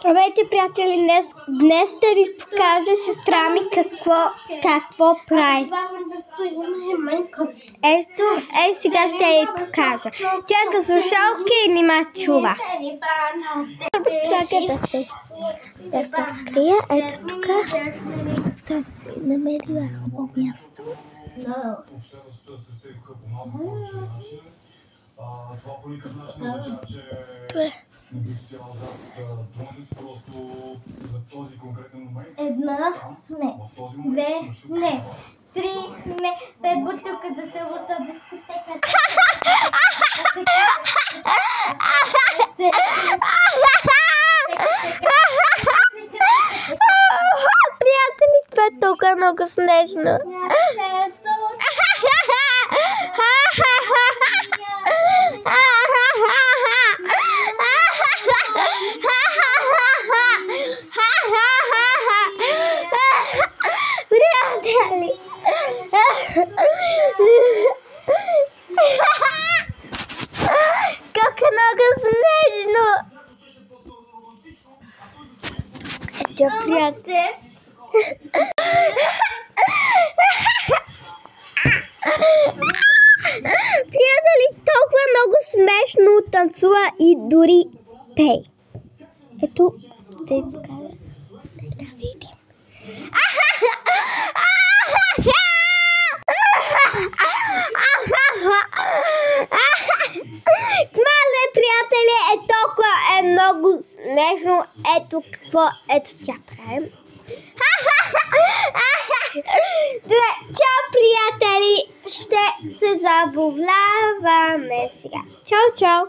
Здравейте, приятели! Днес ще ви покажа сестра ми какво прави. Ето, сега ще ви покажа. Тя са слушалки и нима чува. Чакай да се скрия. Ето тук съм си намерила хубаво място. Една, не. Две, не. Три, не. Дай бутилка за цялата дискотека. Приятели, това е толкова много смешно. Приятели! Как е много смешно! Ето, приятели! Приятели, толкова много смешно танцува и дори пее. Ето, да ви покажа. Да видим. Това не, приятели, е толкова много смешно. Ето какво, ето тя прави. Чао, приятели! Ще се забавляваме сега. Чао, чао!